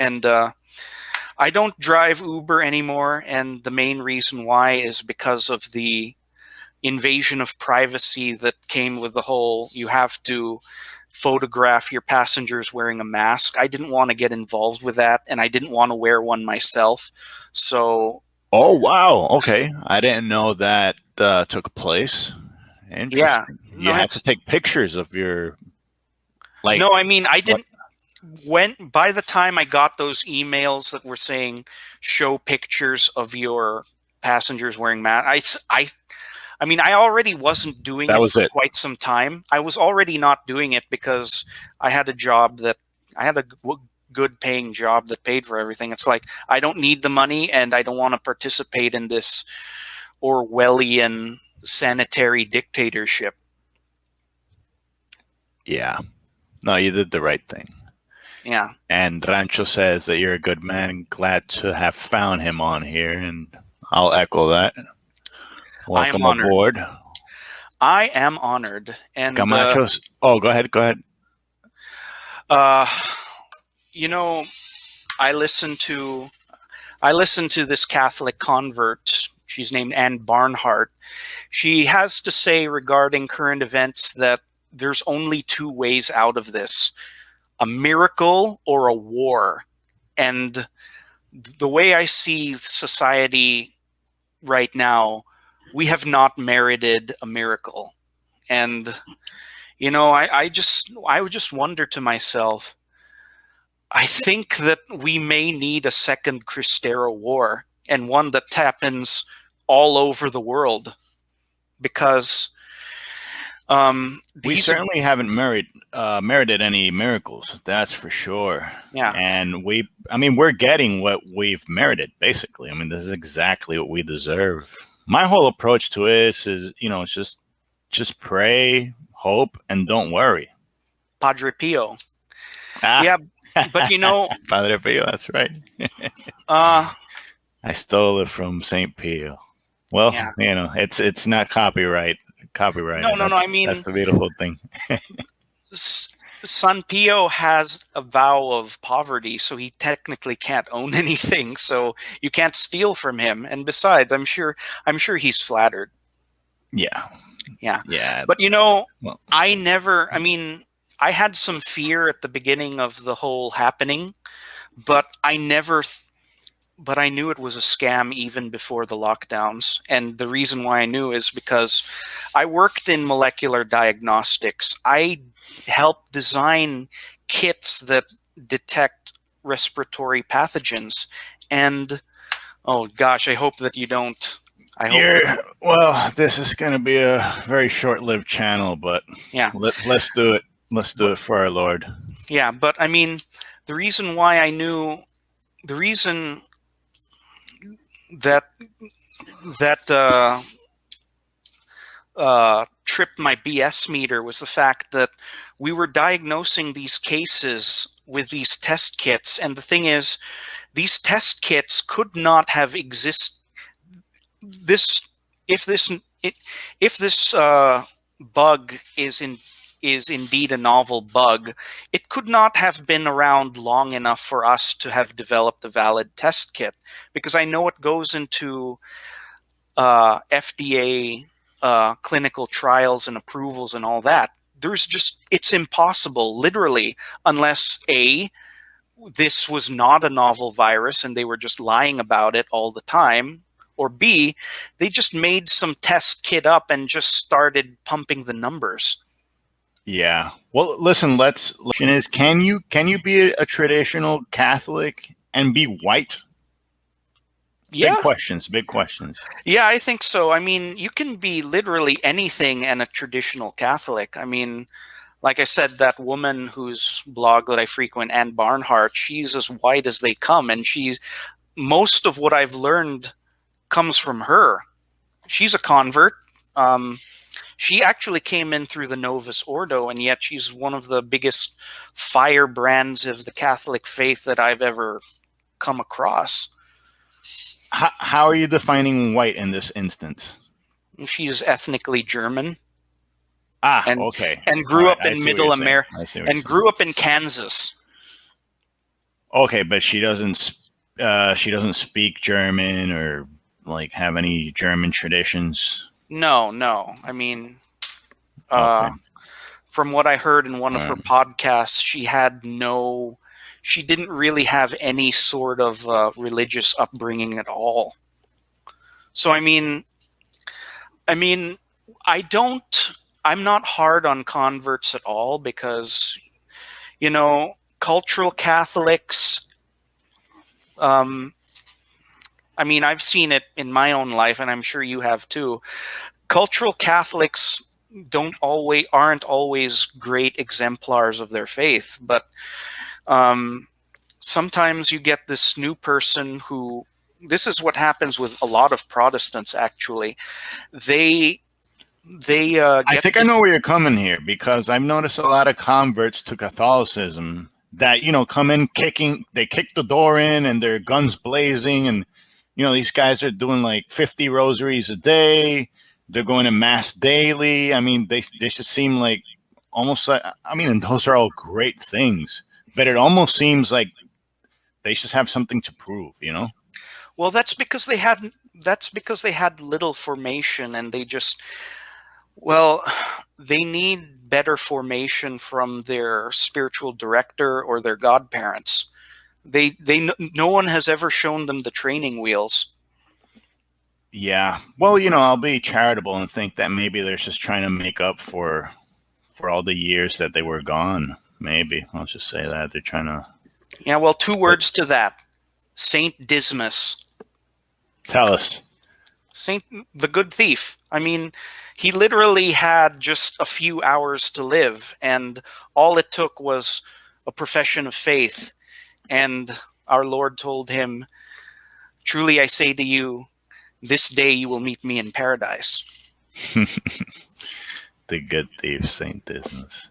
And I don't drive Uber anymore, and the main reason why is because of the invasion of privacy that came with the whole you have to photograph your passengers wearing a mask. I didn't want to get involved with that, and I didn't want to wear one myself. So, Oh, wow. Okay. I didn't know that took place. yeah, Interesting. You no, had to take pictures of your, like, no, I mean, I what? didn't. By the time I got those emails that were saying show pictures of your passengers wearing masks, I mean, I already wasn't doing That it was for it. quite some time. I was already not doing it because I had a job that I had a good paying job that paid for everything. It's like I don't need the money, and I don't want to participate in this Orwellian sanitary dictatorship. Yeah. No, you did the right thing. Yeah. And Rancho says that you're a good man. Glad to have found him on here, and I'll echo that. I am Welcome honored. aboard. I am honored. And Camachos. Oh, go ahead. Go ahead. you know, I listened to this Catholic convert. She's named Ann Barnhardt. She has to say regarding current events that there's only two ways out of this: a miracle or a war. And the way I see society right now, we have not merited a miracle. And I would just wonder to myself, I think that we may need a second Cristero war, and one that happens all over the world, because We certainly haven't merited any miracles. That's for sure. Yeah. And we're getting what we've merited, basically. I mean, this is exactly what we deserve. My whole approach to it is, it's just pray, hope, and don't worry. Padre Pio. Ah. Yeah, but Padre Pio, that's right. I stole it from Saint Pio. Well, yeah. It's not copyrighted. No. I mean, that's the beautiful thing. San Pio has a vow of poverty, so he technically can't own anything. So you can't steal from him. And besides, I'm sure he's flattered. Yeah. But I had some fear at the beginning of the whole happening, but I knew it was a scam even before the lockdowns. And the reason why I knew is because I worked in molecular diagnostics. I helped design kits that detect respiratory pathogens. And oh gosh, I hope that you don't. Well, this is going to be a very short-lived channel, but yeah, let's do it. Let's do it for our Lord. Yeah, but I mean, the reason why I knew, the reason that tripped my BS meter was the fact that we were diagnosing these cases with these test kits, and the thing is, these test kits could not have existed. If this bug is indeed a novel bug, it could not have been around long enough for us to have developed a valid test kit, because I know it goes into FDA clinical trials and approvals and all that. It's impossible, literally, unless A, this was not a novel virus and they were just lying about it all the time, or B, they just made some test kit up and just started pumping the numbers. Yeah. Well, listen, can you be a traditional Catholic and be white? Yeah. Big questions. Yeah, I think so. I mean, you can be literally anything and a traditional Catholic. I mean, like I said, that woman whose blog that I frequent, Ann Barnhardt, she's as white as they come, and most of what I've learned comes from her. She's a convert. She actually came in through the Novus Ordo, and yet she's one of the biggest firebrands of the Catholic faith that I've ever come across. How are you defining white in this instance? She's ethnically German. Okay. And grew up in Middle America, and grew up in Kansas. Okay, but she doesn't speak German or like have any German traditions. No, no. I mean, Okay. uh, from what I heard in one All of her right. podcasts, she didn't really have any sort of religious upbringing at all. So I mean, I don't. I'm not hard on converts at all because cultural Catholics. Um, I mean, I've seen it in my own life, and I'm sure you have too. Cultural Catholics aren't always great exemplars of their faith, but um, sometimes you get this new person who. This is what happens with a lot of Protestants. Actually, they I get think I this. know where you're coming here because I've noticed a lot of converts to Catholicism that, come in kicking, they kick the door in and their guns blazing. And, these guys are doing like 50 rosaries a day. They're going to mass daily. I mean, they just seem like almost like, I mean, and those are all great things, but it almost seems like they just have something to prove. Well, that's because they had little formation, and well, they need better formation from their spiritual director or their godparents. No one has ever shown them the training wheels. Yeah. Well, I'll be charitable and think that maybe they're just trying to make up for all the years that they were gone. Maybe I'll just say that they're trying to. Yeah, well, two But words to that: Saint Dismas, tell us. Saint the Good Thief. I mean, he literally had just a few hours to live, and all it took was a profession of faith. And our Lord told him, "Truly I say to you, this day you will meet me in paradise." The good thief, Saint Dismas.